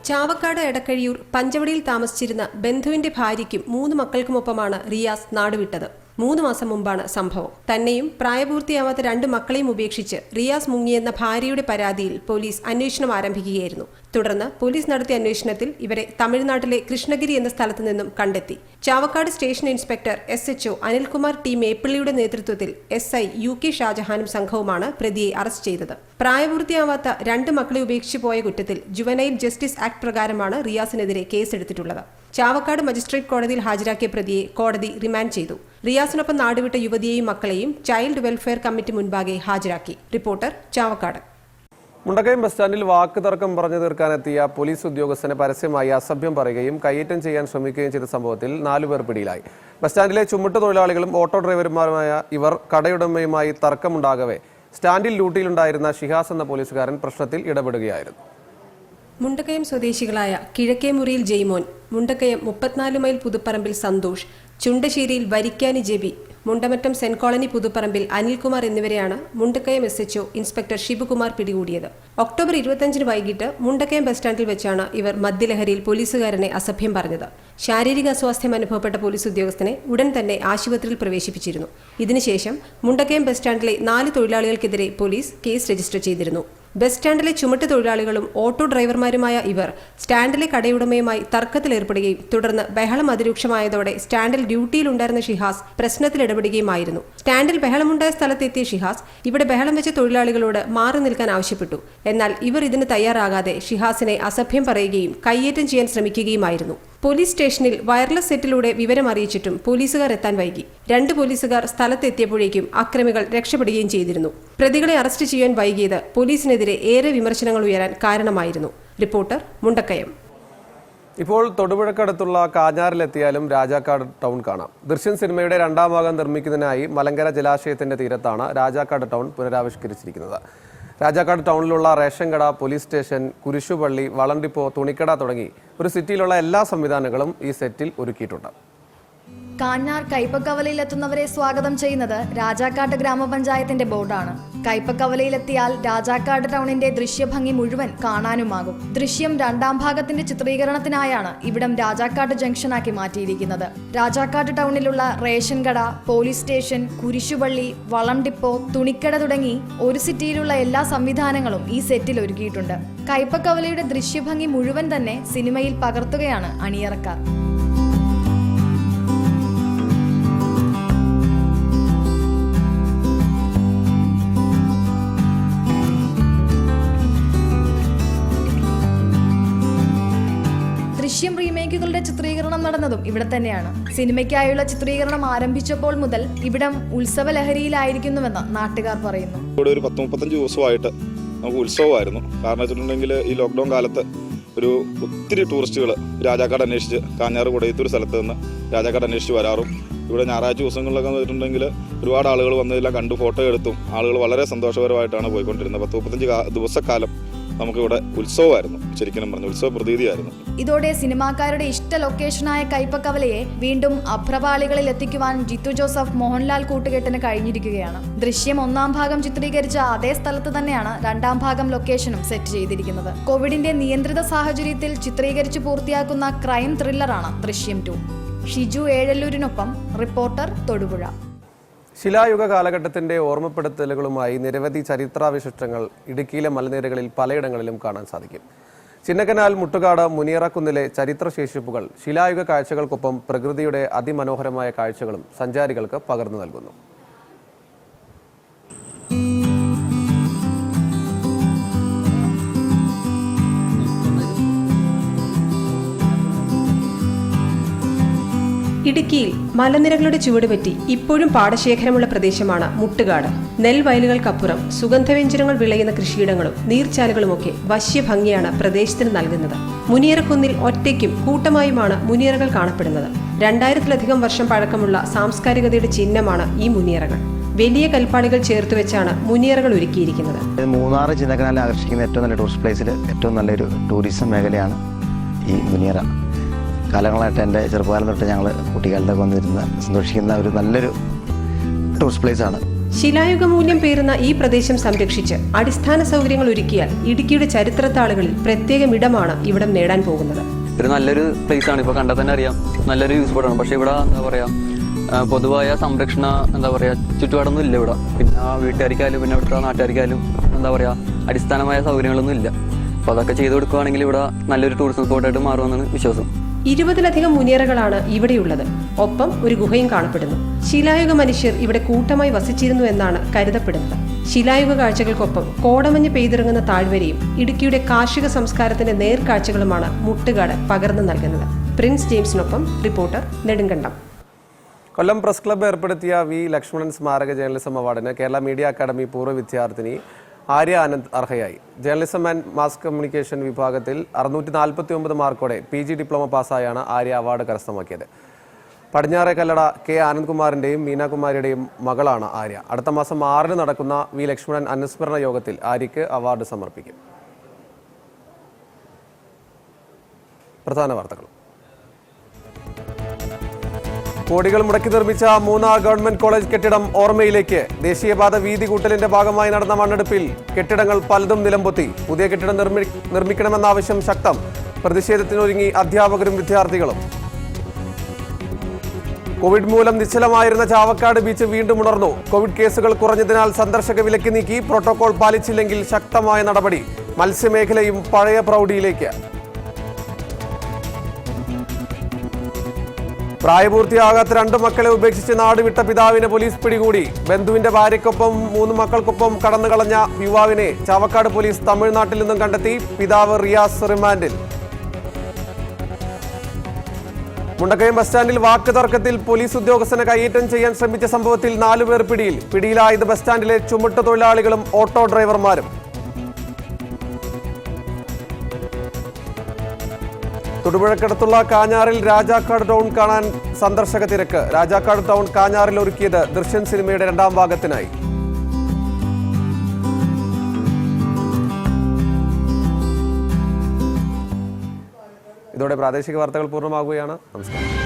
ചാവക്കാട് എടക്കഴിയൂർ പഞ്ചവടിയിൽ താമസിച്ചിരുന്ന ബന്ധുവിന്റെ ഭാര്യയ്ക്കും 3 മക്കൾക്കുമൊപ്പമാണ് റിയാസ് നാടുവിട്ടത്. 3 മാസം മുമ്പാണ് സംഭവം. തന്നെയും പ്രായപൂർത്തിയാവാത്ത 2 മക്കളെയും ഉപേക്ഷിച്ച് റിയാസ് മുങ്ങിയെന്ന ഭാര്യയുടെ പരാതിയിൽ പോലീസ് അന്വേഷണം ആരംഭിക്കുകയായിരുന്നു. തുടർന്ന് പോലീസ് നടത്തിയ അന്വേഷണത്തിൽ ഇവരെ തമിഴ്നാട്ടിലെ കൃഷ്ണഗിരി എന്ന സ്ഥലത്തു നിന്നും കണ്ടെത്തി. Chavakkad station inspector SHO Anilkumar T മേപ്പിള്ളിയുടെ നേതൃത്വത്തിൽ SI UK ഷാജഹാനും സംഘവുമാണ് പ്രതിയെ അറസ്റ്റ് ചെയ്തത്. പ്രായപൂർത്തിയാവാത്ത 2 മക്കളെ ഉപേക്ഷിച്ചു പോയ കുറ്റത്തിൽ ജുവനൈൽ ജസ്റ്റിസ് ആക്ട് പ്രകാരമാണ് റിയാസിനെതിരെ കേസെടുത്തിട്ടുള്ളത്. ചാവക്കാട് മജിസ്ട്രേറ്റ് കോടതിയിൽ ഹാജരാക്കിയ പ്രതിയെ കോടതി റിമാൻഡ് ചെയ്തു. റിയാസിനൊപ്പം നാടുവിട്ട യുവതിയെയും മക്കളെയും ചൈൽഡ് വെൽഫെയർ കമ്മിറ്റി മുൻപാകെ ഹാജരാക്കി. റിപ്പോർട്ടർ, ചാവക്കാട്.
മുണ്ടക്കയം ബസ് സ്റ്റാൻഡിൽ വാക്ക് തർക്കം പറഞ്ഞു തീർക്കാനെത്തിയ പോലീസ് ഉദ്യോഗസ്ഥനെ പരസ്യമായി അസഭ്യം പറയുകയും കയ്യേറ്റം ചെയ്യാൻ ശ്രമിക്കുകയും ചെയ്ത സംഭവത്തിൽ 4 പേർ പിടിയിലായി. ബസ് സ്റ്റാൻഡിലെ ചുമട്ടുതൊഴിലാളികളും ഓട്ടോ ഡ്രൈവർമാരുമായ ഇവർ കടയുടമയുമായി തർക്കമുണ്ടാകവെ സ്റ്റാൻഡിൽ ഡ്യൂട്ടിയിലുണ്ടായിരുന്ന ഷിഹാസ് എന്ന പോലീസുകാരൻ പ്രശ്നത്തിൽ ഇടപെടുകയായിരുന്നു.
മുണ്ടക്കയം സ്വദേശികളായ കിഴക്കേമുറിയിൽ ജെയ്മോൻ, മുണ്ടക്കയം 34 മൈൽ പുതുപ്പറമ്പിൽ സന്തോഷ്, ചുണ്ടശ്ശേരിയിൽ വരിക്കാനി ജെബി, മുണ്ടമറ്റം സെന്റ് കോളനി പുതുപ്പറമ്പിൽ അനിൽകുമാർ എന്നിവരെയാണ് മുണ്ടക്കയം SHO ഇൻസ്പെക്ടർ ഷിബുകുമാർ പിടികൂടിയത്. ഒക്ടോബർ 25 വൈകിട്ട് മുണ്ടക്കയം ബസ് സ്റ്റാൻഡിൽ വെച്ചാണ് ഇവർ മദ്യലഹരിയിൽ പോലീസുകാരനെ അസഭ്യം പറഞ്ഞത്. ശാരീരിക അസ്വാസ്ഥ്യം അനുഭവപ്പെട്ട പോലീസ് ഉദ്യോഗസ്ഥനെ ഉടൻ തന്നെ ആശുപത്രിയിൽ പ്രവേശിപ്പിച്ചിരുന്നു. ഇതിനുശേഷം മുണ്ടക്കയം ബസ് സ്റ്റാൻഡിലെ 4 തൊഴിലാളികൾക്കെതിരെ പോലീസ് കേസ് രജിസ്റ്റർ ചെയ്തിരുന്നു. ബസ് സ്റ്റാൻഡിലെ ചുമട്ട് തൊഴിലാളികളും ഓട്ടോ ഡ്രൈവർമാരുമായ ഇവർ സ്റ്റാൻഡിലെ കടയുടമയുമായി തർക്കത്തിലേർപ്പെടുകയും തുടർന്ന് ബഹളം അതിരൂക്ഷമായതോടെ സ്റ്റാൻഡിൽ ഡ്യൂട്ടിയിലുണ്ടായിരുന്ന ഷിഹാസ് പ്രശ്നത്തിൽ ഇടപെടുകയുമായിരുന്നു. സ്റ്റാൻഡിൽ ബഹളമുണ്ടായ സ്ഥലത്തെത്തിയ ഷിഹാസ് ഇവിടെ ബഹളം വെച്ച തൊഴിലാളികളോട് മാറി നിൽക്കാൻ ആവശ്യപ്പെട്ടു. എന്നാൽ ഇവർ ഇതിന് തയ്യാറാകാതെ ഷിഹാസിനെ അസഭ്യം പറയുകയും കയ്യേറ്റം ചെയ്യാൻ ശ്രമിക്കുകയുമായിരുന്നു. പോലീസ് സ്റ്റേഷനിൽ വയർലെസ് സെറ്റിലൂടെ വിവരം അറിയിച്ചിട്ടും പോലീസുകാർ എത്താൻ വൈകി. 2 പോലീസുകാർ സ്ഥലത്തെത്തിയപ്പോഴേക്കും അക്രമികൾ രക്ഷപ്പെടുകയും ചെയ്തിരുന്നു. പ്രതികളെ അറസ്റ്റ് ചെയ്യാൻ വൈകിയത് പോലീസിനെതിരെ ഏറെ വിമർശനങ്ങൾ ഉയരാൻ കാരണമായിരുന്നു. റിപ്പോർട്ടർ, മുണ്ടക്കയം.
ഇപ്പോൾ തൊടുപുഴക്കടുത്തുള്ള കാഞ്ഞാറിലെത്തിയാലും രാജാക്കാട് ടൗൺ കാണാം. ദൃശ്യം സിനിമയുടെ 2ാം ഭാഗം നിർമ്മിക്കുന്നതിനായി മലങ്കര ജലാശയത്തിന്റെ തീരത്താണ് രാജാക്കാട് ടൗൺ പുനരാവിഷ്കരിച്ചിരിക്കുന്നത്. രാജാക്കാട് ടൗണിലുള്ള റേഷൻ കട, പോലീസ് സ്റ്റേഷൻ, കുരിശുപള്ളി, വളം ഡിപ്പോ, തുണിക്കട തുടങ്ങി ഒരു സിറ്റിയിലുള്ള എല്ലാ സംവിധാനങ്ങളും ഈ സെറ്റിൽ ഒരുക്കിയിട്ടുണ്ട്.
കാഞ്ഞാർ കൈപ്പക്കവലയിലെത്തുന്നവരെ സ്വാഗതം ചെയ്യുന്നത് രാജാക്കാട് ഗ്രാമപഞ്ചായത്തിന്റെ ബോർഡാണ്. കൈപ്പക്കവലയിലെത്തിയാൽ രാജാക്കാട് ടൗണിന്റെ ദൃശ്യഭംഗി മുഴുവൻ കാണാനുമാകും. ദൃശ്യം 2ാം ഭാഗത്തിന്റെ ചിത്രീകരണത്തിനായാണ് ഇവിടം രാജാക്കാട് ജംഗ്ഷനാക്കി മാറ്റിയിരിക്കുന്നത്. രാജാക്കാട് ടൗണിലുള്ള റേഷൻ കട, പോലീസ് സ്റ്റേഷൻ, കുരിശുപള്ളി, വളം ഡിപ്പോ, തുണിക്കട തുടങ്ങി ഒരു സിറ്റിയിലുള്ള എല്ലാ സംവിധാനങ്ങളും ഈ സെറ്റിൽ ഒരുക്കിയിട്ടുണ്ട്. കൈപ്പക്കവലയുടെ ദൃശ്യഭംഗി മുഴുവൻ തന്നെ സിനിമയിൽ പകർത്തുകയാണ് അണിയറക്കാർ. ദൃശ്യം റീമേക്കുകളുടെ ചിത്രീകരണം നടന്നതും ഇവിടെ തന്നെയാണ്. സിനിമയ്ക്കായുള്ള ചിത്രീകരണം ആരംഭിച്ചപ്പോൾ മുതൽ ഇവിടം ഉത്സവ ലഹരിയിലായിരിക്കുന്നുവെന്ന് നാട്ടുകാർ പറയുന്നു.
ഇവിടെ ഒരു 10-35 ദിവസമായിട്ട് നമുക്ക് ഉത്സവമായിരുന്നു. കാരണം വെച്ചിട്ടുണ്ടെങ്കിൽ ഈ ലോക്ക്ഡൗൺ കാലത്ത് ഒത്തിരി ടൂറിസ്റ്റുകൾ രാജാക്കാട് അന്വേഷിച്ച് കാഞ്ഞാറ് കുടയത്തൂർ സ്ഥലത്ത് നിന്ന് രാജാക്കാട് അന്വേഷിച്ച് വരാറും ഇവിടെ ഞായറാഴ്ച ദിവസങ്ങളിലൊക്കെ വെച്ചിട്ടുണ്ടെങ്കിൽ ഒരുപാട് ആളുകൾ വന്നതെല്ലാം കണ്ടു ഫോട്ടോ എടുത്തും ആളുകൾ വളരെ സന്തോഷപരമായിട്ടാണ് പോയിക്കൊണ്ടിരുന്നത്. 10-35 ദിവസക്കാലം നമുക്കിവിടെ ഉത്സവമായിരുന്നു. ശരിക്കും പറഞ്ഞു ഉത്സവ പ്രതീതിയായിരുന്നു.
ഇതോടെ സിനിമാക്കാരുടെ ഇഷ്ട ലൊക്കേഷനായ കൈപ്പക്കവലയെ വീണ്ടും അഭ്രപാളികളിൽ എത്തിക്കുവാൻ ജിത്തു ജോസഫ്, മോഹൻലാൽ കൂട്ടുകെട്ടിന് കഴിഞ്ഞിരിക്കുകയാണ്. ദൃശ്യം 1ാം ഭാഗം ചിത്രീകരിച്ച അതേ സ്ഥലത്ത് തന്നെയാണ് 2ാം ഭാഗം ലൊക്കേഷനും സെറ്റ് ചെയ്തിരിക്കുന്നത്. കോവിഡിന്റെ നിയന്ത്രിത സാഹചര്യത്തിൽ ചിത്രീകരിച്ചു പൂർത്തിയാക്കുന്ന ക്രൈം ത്രില്ലറാണ് ദൃശ്യം 2. ഷിജു ഏഴല്ലൂരിനൊപ്പം റിപ്പോർട്ടർ, തൊടുപുഴ.
ശിലായുഗ കാലഘട്ടത്തിന്റെ ഓർമ്മപ്പെടുത്തലുകളുമായി നിരവധി ചരിത്രാവശിഷ്ടങ്ങൾ ഇടുക്കിയിലെ മലനിരകളിൽ പലയിടങ്ങളിലും കാണാൻ സാധിക്കും. ചിന്നക്കനാൽ, മുട്ടുകാട്, മുനിയറക്കുന്നിലെ ചരിത്രശേഷിപ്പുകൾ ശിലായുഗ കാഴ്ചകൾക്കൊപ്പം പ്രകൃതിയുടെ അതിമനോഹരമായ കാഴ്ചകളും സഞ്ചാരികൾക്ക് പകർന്നു നൽകുന്നു.
ഇടുക്കിയിൽ മലനിരകളുടെ ചുവടുപറ്റി ഇപ്പോഴും പാടശേഖരമുള്ള പ്രദേശമാണ് മുട്ടുകാട്. നെൽവയലുകൾക്കപ്പുറം സുഗന്ധവ്യഞ്ജനങ്ങൾ വിളയുന്ന കൃഷിയിടങ്ങളും നീർച്ചാലുകളുമൊക്കെ വശ്യഭംഗിയാണ് പ്രദേശത്തിന് നൽകുന്നത്. മുനിയറക്കുന്നിൽ ഒറ്റയ്ക്കും കൂട്ടമായുമാണ് മുനിയറകൾ കാണപ്പെടുന്നത്. 2000-ലധികം വർഷം പഴക്കമുള്ള സാംസ്കാരികതയുടെ ചിഹ്നമാണ് ഈ മുനിയറകൾ. വലിയ കൽപ്പാടികൾ ചേർത്ത് വെച്ചാണ് മുനിയറകൾ ഒരുക്കിയിരിക്കുന്നത്.
മൂന്നാർ ചിന്നക്കനാലിൽ ആകർഷിക്കുന്ന ഏറ്റവും നല്ല ടൂറിസ്റ്റ് പ്ലേസിൽ ഏറ്റവും നല്ലൊരു ടൂറിസം മേഖലയാണ് ഈ മുനിയറ. കാലങ്ങളായിട്ട് എൻ്റെ ചെറുപ്പകാലം തൊട്ട് ഞങ്ങൾ കുട്ടിക്കാലത്തൊക്കെ വന്നിരുന്ന് സന്തോഷിക്കുന്ന ഒരു നല്ലൊരു ടൂറിസ്റ്റ് പ്ലേസ് ആണ്.
ശിലായുഗ മൂല്യം പേറുന്ന ഈ പ്രദേശം സംരക്ഷിച്ച് അടിസ്ഥാന സൗകര്യങ്ങൾ ഒരുക്കിയാൽ ഇടുക്കിയുടെ ചരിത്രത്താളുകളിൽ പ്രത്യേകം ഇടമാണ് ഇവിടം നേടാൻ പോകുന്നത്.
ഒരു നല്ലൊരു പ്ലേസ് ആണ്. ഇപ്പോൾ കണ്ടാൽ തന്നെ അറിയാം, നല്ലൊരു യൂസ് ബോർഡാണ്. പക്ഷേ ഇവിടെ എന്താ പറയുക, പൊതുവായ സംരക്ഷണ ചുറ്റുപാടൊന്നും ഇല്ല ഇവിടെ. പിന്നെ വീട്ടുകാർക്കായാലും പിന്നെ ഇവിടുത്തെ നാട്ടുകാർക്കായാലും എന്താ പറയുക, അടിസ്ഥാനമായ സൗകര്യങ്ങളൊന്നും ഇല്ല. അപ്പോൾ അതൊക്കെ ചെയ്തു കൊടുക്കുകയാണെങ്കിൽ ഇവിടെ നല്ലൊരു ടൂറിസം സ്പോട്ടായിട്ട് മാറുമെന്നാണ് വിശ്വാസം.
20-ലധികം മുനിയറകളാണ് ഇവിടെയുള്ളത്. ഒപ്പം ഒരു ഗുഹയും കാണപ്പെടുന്നു. ശിലായുഗ മനുഷ്യർ ഇവിടെ കൂട്ടമായി വസിച്ചിരുന്നു എന്നാണ് കരുതപ്പെടുന്നത്. ശിലായുഗ കാഴ്ചകൾക്കൊപ്പം കോടമഞ്ഞ് പെയ്തിറങ്ങുന്ന താഴ്വരയും ഇടുക്കിയുടെ കാർഷിക സംസ്കാരത്തിന്റെ നേർക്കാഴ്ചകളുമാണ് മുട്ടുകാട് പകർന്നു നൽകുന്നത്. പ്രിൻസ് ജെയിംസിനൊപ്പം reporter, Nedumkandam.
Kollam press club ഏർപ്പെടുത്തിയ വി ലക്ഷ്മണൻ സ്മാരക ജേർണലിസം അവാർഡിന് കേരള മീഡിയ അക്കാദമി പൂർവ്വ വിദ്യാർത്ഥിനി ആര്യ ആനന്ദ് അർഹയായി. ജേർണലിസം ആൻഡ് മാസ് കമ്മ്യൂണിക്കേഷൻ വിഭാഗത്തിൽ 649 മാർക്കോടെ PG ഡിപ്ലോമ പാസ്സായാണ് ആര്യ അവാർഡ് കരസ്ഥമാക്കിയത്. പടിഞ്ഞാറെ കല്ലട K ആനന്ദ്കുമാറിന്റെയും മീനാകുമാരിയുടെയും മകളാണ് ആര്യ. അടുത്ത മാസം 6 നടക്കുന്ന വി ലക്ഷ്മണൻ അനുസ്മരണ യോഗത്തിൽ ആര്യയ്ക്ക് അവാർഡ് സമർപ്പിക്കും. പ്രധാന വാർത്തകൾ. കോടികൾ മുടക്കി നിർമ്മിച്ച മൂന്നാർ ഗവൺമെന്റ് കോളേജ് കെട്ടിടം ഓർമ്മയിലേക്ക്. ദേശീയപാത വീതി കൂട്ടലിന്റെ ഭാഗമായി നടന്ന മണ്ണെടുപ്പിൽ കെട്ടിടങ്ങൾ പലതും നിലംപൊത്തി. പുതിയ കെട്ടിടം നിർമ്മിക്കണമെന്ന ആവശ്യം ശക്തം. പ്രതിഷേധത്തിനൊരുങ്ങി അധ്യാപകരും വിദ്യാർത്ഥികളും. കോവിഡ് മൂലം നിശ്ചലമായിരുന്ന ചാവക്കാട് ബീച്ച് വീണ്ടും ഉണർന്നു. കോവിഡ് കേസുകൾ കുറഞ്ഞതിനാൽ സന്ദർശക വിലക്ക് നീക്കി. പ്രോട്ടോകോൾ പാലിച്ചില്ലെങ്കിൽ ശക്തമായ നടപടി. മത്സ്യമേഖലയും പഴയ പ്രൗഢിയിലേക്ക്. പ്രായപൂർത്തിയാകാത്ത 2 മക്കളെ ഉപേക്ഷിച്ച് നാടുവിട്ട പിതാവിനെ പോലീസ് പിടികൂടി. ബന്ധുവിന്റെ ഭാര്യയ്ക്കൊപ്പം 3 മക്കൾക്കൊപ്പം കടന്നുകളഞ്ഞ യുവാവിനെ ചാവക്കാട് പോലീസ് തമിഴ്നാട്ടിൽ നിന്നും കണ്ടെത്തി. പിതാവ് റിയാസ് റിമാൻഡിൽ. മുണ്ടക്കയം ബസ് സ്റ്റാൻഡിൽ വാക്ക് തർക്കത്തിൽ പോലീസ് ഉദ്യോഗസ്ഥനെ കയ്യേറ്റം ചെയ്യാൻ ശ്രമിച്ച സംഭവത്തിൽ 4 പേർ പിടിയിൽ. പിടിയിലായത് ബസ് സ്റ്റാൻഡിലെ ചുമട്ട് തൊഴിലാളികളും ഓട്ടോ ഡ്രൈവർമാരും. തൊടുപുഴക്കടുത്തുള്ള കാഞ്ഞാറിൽ രാജാക്കാട് ടൗൺ കാണാൻ സന്ദർശക തിരക്ക്. രാജാക്കാട് ടൗൺ കാഞ്ഞാറിൽ ഒരുക്കിയത് ദൃശ്യം സിനിമയുടെ 2ാം ഭാഗത്തിനായി. ഇതോടെ പ്രാദേശിക വാർത്തകൾ പൂർണ്ണമാകുകയാണ്. നമസ്കാരം.